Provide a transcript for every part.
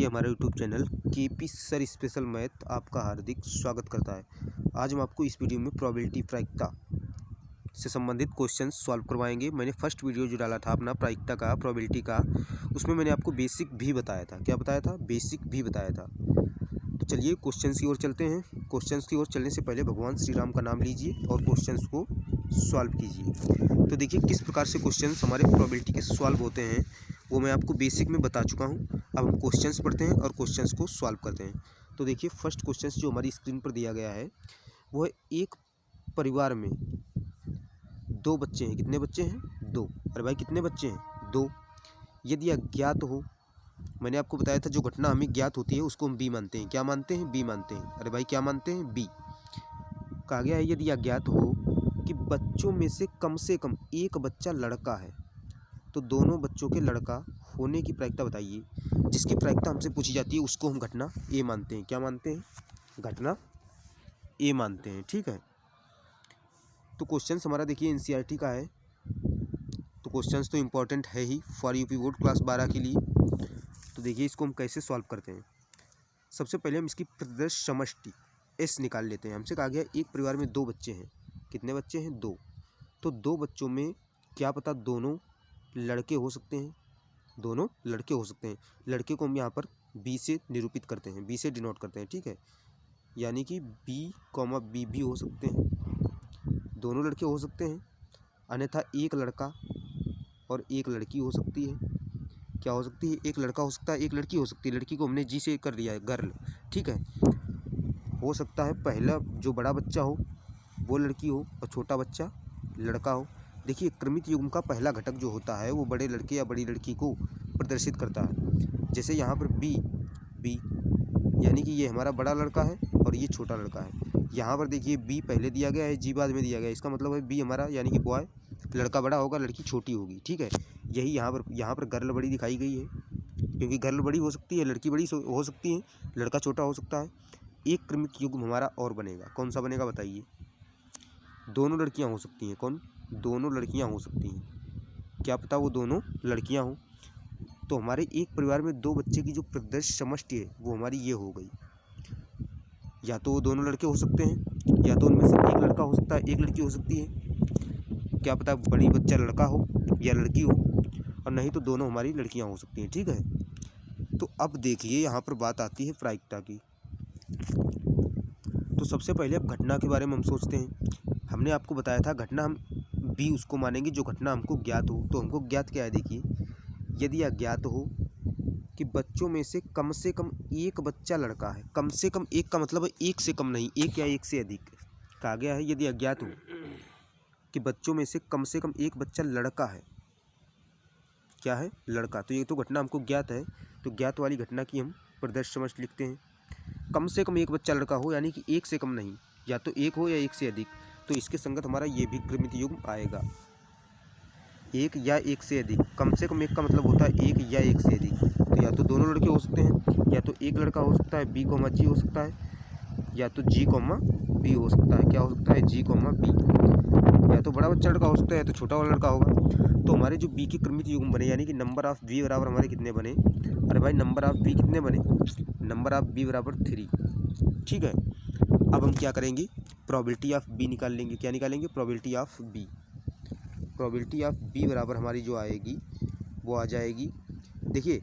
देखिए हमारा YouTube channel KP sir special math आपका हार्दिक स्वागत करता है। आज हम आपको इस वीडियो में प्रोबेबिलिटी प्रायिकता से संबंधित क्वेश्चन सॉल्व करवाएंगे। मैंने फर्स्ट वीडियो जो डाला था अपना प्रायिकता का, प्रोबेबिलिटी का, उसमें मैंने आपको बेसिक भी बताया था। क्या बताया था? बेसिक भी बताया था। तो चलिए क्वेश्चन की ओर चलते हैं। क्वेश्चन की ओर चलने से पहले भगवान श्री राम का नाम लीजिए और क्वेश्चन को सॉल्व कीजिए। तो देखिए किस प्रकार से क्वेश्चन हमारे प्रोबेबिलिटी के सॉल्व होते हैं वो मैं आपको बेसिक में बता चुका हूँ। अब हम क्वेश्चंस पढ़ते हैं और क्वेश्चंस को सॉल्व करते हैं। तो देखिए फर्स्ट क्वेश्चंस जो हमारी स्क्रीन पर दिया गया है वो है, एक परिवार में दो बच्चे हैं। कितने बच्चे हैं? दो। अरे भाई कितने बच्चे हैं? दो। यदि अज्ञात हो, मैंने आपको बताया था जो घटना हमें ज्ञात होती है उसको हम बी मानते हैं। क्या मानते हैं? बी मानते हैं। अरे भाई क्या मानते हैं? बी। कहा गया है यदि अज्ञात हो कि बच्चों में से कम एक बच्चा लड़का है तो दोनों बच्चों के लड़का होने की प्रायिकता बताइए। जिसकी प्रायिकता हमसे पूछी जाती है उसको हम घटना ए मानते हैं। क्या मानते हैं? घटना ए मानते हैं। ठीक है। तो क्वेश्चन हमारा देखिए एनसीईआरटी का है, तो क्वेश्चन तो इम्पोर्टेंट है ही फॉर यूपी बोर्ड क्लास 12 के लिए। तो देखिए इसको हम कैसे सॉल्व करते हैं। सबसे पहले हम इसकी प्रदर्श समष्टि एस निकाल लेते हैं। हमसे कहा गया एक परिवार में दो बच्चे हैं। कितने बच्चे हैं? दो। तो दो बच्चों में क्या पता दोनों लड़के हो सकते हैं। दोनों लड़के हो सकते हैं। लड़के को हम यहाँ पर बी से निरूपित करते हैं, बी से डिनोट करते हैं। ठीक है। यानी कि बी कॉमा बी भी हो सकते हैं, दोनों लड़के हो सकते हैं। अन्यथा एक लड़का और एक लड़की हो सकती है। क्या हो सकती है? एक लड़का हो सकता है, एक लड़की हो सकती है। लड़की को हमने जी से कर लिया है, गर्ल। ठीक है। हो सकता है पहला जो बड़ा बच्चा हो वो लड़की हो और छोटा बच्चा लड़का हो। देखिए क्रमित युग्म का पहला घटक जो होता है वो बड़े लड़के या बड़ी लड़की को प्रदर्शित करता है। जैसे यहाँ पर बी यानी कि ये हमारा बड़ा लड़का है और ये छोटा लड़का है। यहाँ पर देखिए बी पहले दिया गया है, जी बाद में दिया गया है। इसका मतलब है बी हमारा यानी कि बॉय, लड़का बड़ा होगा, लड़की छोटी होगी। ठीक है। यही यहाँ पर गर्ल बड़ी दिखाई गई है क्योंकि गर्ल बड़ी हो सकती है, लड़की बड़ी हो सकती है, लड़का छोटा हो सकता है। एक क्रमिक युग्म हमारा और बनेगा। कौन सा बनेगा बताइए? दोनों लड़कियां हो सकती हैं। कौन? दोनों लड़कियां हो सकती हैं। क्या पता वो दोनों लड़कियां हो। तो हमारे एक परिवार में दो बच्चे की जो प्रदर्श समष्टि है वो हमारी ये हो गई। या तो वो दोनों लड़के हो सकते हैं या तो उनमें से एक लड़का हो सकता है, एक लड़की हो सकती है। क्या पता बड़ी बच्चा लड़का हो या लड़की हो, और नहीं तो दोनों हमारी लड़कियां हो सकती हैं। ठीक है। तो अब देखिए यहाँ पर बात आती है प्रायिकता की। तो सबसे पहले अब घटना के बारे में हम सोचते हैं। हमने आपको बताया था घटना हम बी उसको मानेंगे जो घटना हमको ज्ञात हो। तो हमको ज्ञात क्या है? देखिए यदि अज्ञात हो कि बच्चों में से कम एक बच्चा लड़का है। कम से कम एक का मतलब है एक से कम नहीं, एक या एक से अधिक। कहा गया है यदि अज्ञात हो कि बच्चों में से कम एक बच्चा लड़का है। क्या है? लड़का। तो ये तो घटना हमको ज्ञात है, तो ज्ञात वाली घटना की हम प्रदर्श समझ लिखते हैं। कम से कम एक बच्चा लड़का हो यानी कि एक से कम नहीं, या तो एक हो या एक से अधिक। तो इसके संगत हमारा ये भी क्रमित युग्म आएगा, एक या एक से अधिक। कम से कम एक का मतलब होता है एक या एक से अधिक। तो या तो दोनों लड़के हो सकते हैं, या तो एक लड़का हो सकता है, बी कॉमा जी हो सकता है, या तो जी कॉमा बी हो सकता है। क्या हो सकता है? जी कॉमा बी। या तो बड़ा बच्चा लड़का हो सकता है या तो छोटा वाला लड़का होगा। तो हमारे जो बी के क्रमित युग्म बने यानी कि नंबर ऑफ बी बराबर हमारे कितने बने? अरे भाई नंबर ऑफ बी कितने बने? नंबर ऑफ बी बराबर 3। ठीक है। अब हम क्या करेंगे? प्रोबेबिलिटी ऑफ बी निकाल लेंगे। क्या निकालेंगे? Probability of B. Probability of B बराबर हमारी जो आएगी वो आ जाएगी, देखिए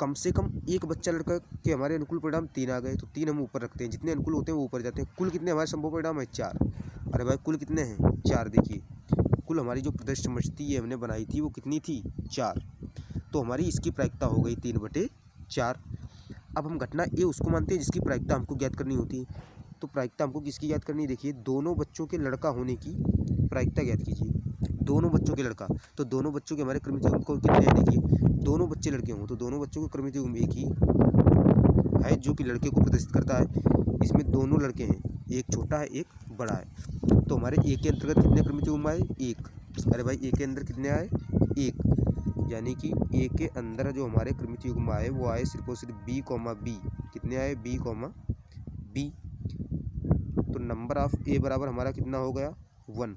कम से कम एक बच्चा लड़का के हमारे अनुकूल परिणाम 3 आ गए। तो 3 हम ऊपर रखते हैं, जितने अनुकूल होते हैं वो ऊपर जाते हैं। कुल कितने हमारे संभव परिणाम है? 4। अरे भाई कुल कितने हैं? 4। देखिए कुल हमारी जो प्रदर्श समष्टि ये हमने बनाई थी वो कितनी थी? 4। तो हमारी इसकी प्रायिकता हो गई 3/4। अब हम घटना ए उसको मानते हैं जिसकी प्रायिकता हमको ज्ञात करनी होती है। तो प्रायिकता हमको किसकी ज्ञात करनी है? देखिए दोनों बच्चों के लड़का होने की प्रायिकता ज्ञात कीजिए। दोनों बच्चों के लड़का, तो दोनों बच्चों के हमारे क्रमित युग्म को कितने हैं? देखिए दोनों बच्चे लड़के हों तो दोनों बच्चों के क्रमित युग्म एक ही है जो कि लड़के को प्रदर्शित करता है। इसमें दोनों लड़के हैं, एक छोटा है एक बड़ा है। तो हमारे ए के अंतर्गत कितने क्रमित युग्म आए? एक। अरे भाई ए के अंदर कितने आए? एक। यानी कि ए के अंदर जो हमारे क्रमित युग्म आए वो आए सिर्फ और सिर्फ बी कॉमा बी। कितने आए? B comma B. तो नंबर ऑफ ए बराबर हमारा कितना हो गया? 1।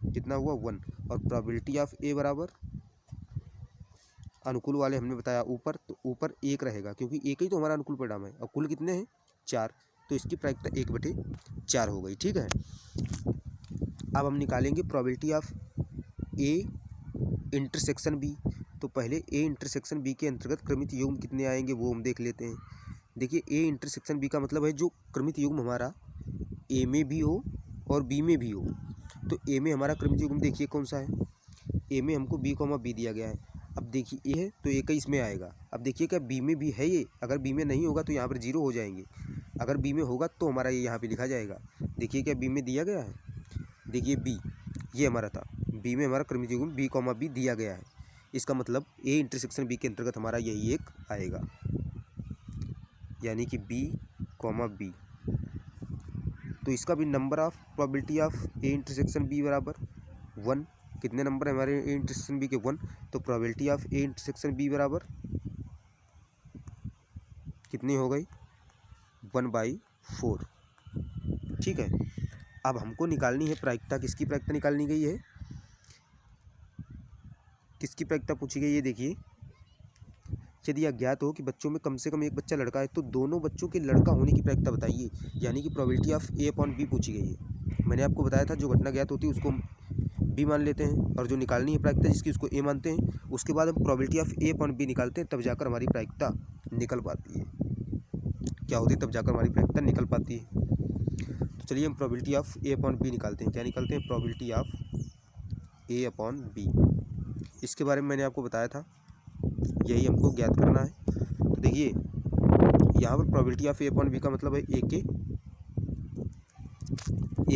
कितना हुआ? 1। और प्रोबेबिलिटी ऑफ ए बराबर अनुकूल वाले हमने बताया ऊपर, तो ऊपर 1 रहेगा क्योंकि एक ही तो हमारा अनुकूल परिणाम है। और कुल कितने हैं 4, तो इसकी प्रायिकता 1/4 हो गई। ठीक है, अब हम निकालेंगे probability of A intersection B. तो पहले ए इंटरसेक्शन बी के अंतर्गत क्रमित युग्म कितने आएंगे वो हम देख लेते हैं। देखिए ए इंटरसेक्शन बी का मतलब है जो क्रमित युग्म हमारा ए में भी हो और बी में भी हो। तो ए में हमारा क्रमित युग्म देखिए कौन सा है, ए में हमको बी कॉमा बी दिया गया है। अब देखिए ए है तो ए का इसमें आएगा। अब देखिए क्या बी में भी है ये, अगर बी में नहीं होगा तो यहाँ पर 0 हो जाएंगे, अगर बी में होगा तो हमारा ये यहाँ पे लिखा जाएगा। देखिए क्या बी में दिया गया है, देखिए बी ये हमारा था, बी में हमारा क्रमित युग्म बी कॉमा बी दिया गया है। इसका मतलब ए इंटरसेक्शन बी के अंतर्गत हमारा यही एक आएगा, यानी कि बी कॉमा बी। तो इसका भी number of probability of A intersection B बराबर 1। कितने नंबर है हमारे ए इंटरसेक्शन बी के 1, तो probability of A intersection B बराबर कितनी हो गई 1/4। ठीक है, अब हमको निकालनी है प्रायिकता। किसकी प्रायिकता निकालनी गई है, किसकी प्रायिकता पूछी गई है। देखिए यदि अज्ञात हो कि बच्चों में कम से कम एक बच्चा लड़का है तो दोनों बच्चों के लड़का होने की प्रायिकता बताइए, यानी कि probability of A upon B पूछी गई है। मैंने आपको बताया था जो घटना ज्ञात होती है उसको बी मान लेते हैं और जो निकालनी है प्रायिकता जिसकी उसको ए मानते हैं। उसके बाद हम probability of A upon B निकालते हैं, तब जाकर हमारी प्रायिकता निकल पाती है। क्या होती है, तब जाकर हमारी प्रायिकता निकल पाती है। तो चलिए हम probability of A upon B निकालते हैं। क्या निकालते हैं, probability of A upon B. इसके बारे में मैंने आपको बताया था, यही हमको ज्ञात करना है। तो देखिए यहाँ पर probability of A upon B का मतलब है ए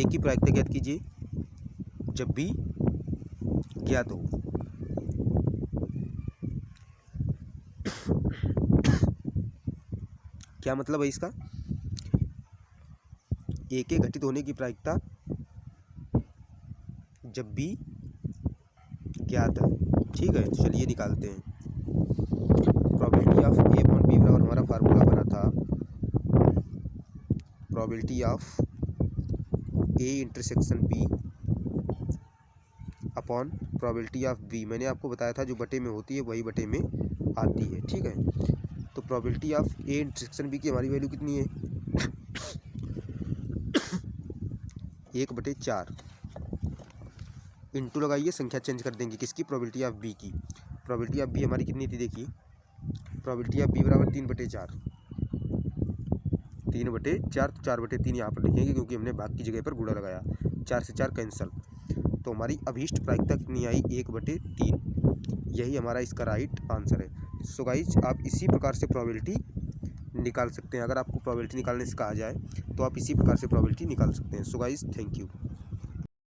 की प्रायिकता ज्ञात कीजिए जब भी ज्ञात हो। क्या मतलब है इसका, ए के घटित होने की प्रायिकता जब भी ज्ञात है। ठीक है, तो चलिए निकालते हैं। Probability of A upon B बराबर हमारा फार्मूला बना था probability of A intersection B upon probability of B. मैंने आपको बताया था जो बटे में होती है वही बटे में आती है। ठीक है, तो probability of A intersection B की हमारी वैल्यू कितनी है 1/4। इंटू लगाइए, संख्या चेंज कर देंगे किसकी, प्रोबेबिलिटी ऑफ बी की। प्रोबेबिलिटी ऑफ बी हमारी कितनी थी, देखिए प्रोबेबिलिटी ऑफ बी बराबर 3/4। 3/4, तो 4/3 यहाँ पर लिखेंगे क्योंकि हमने भाग की जगह पर गुणा लगाया। 4 से 4 कैंसल, तो हमारी अभीष्ट प्रायिकता कितनी आई 1/3। यही हमारा इसका राइट आंसर है। सो गाइज आप इसी प्रकार से प्रोबेबिलिटी निकाल सकते हैं। अगर आपको प्रोबेबिलिटी निकालने से कहा जाए तो आप इसी प्रकार से प्रोबेबिलिटी निकाल सकते हैं। So guys thank you.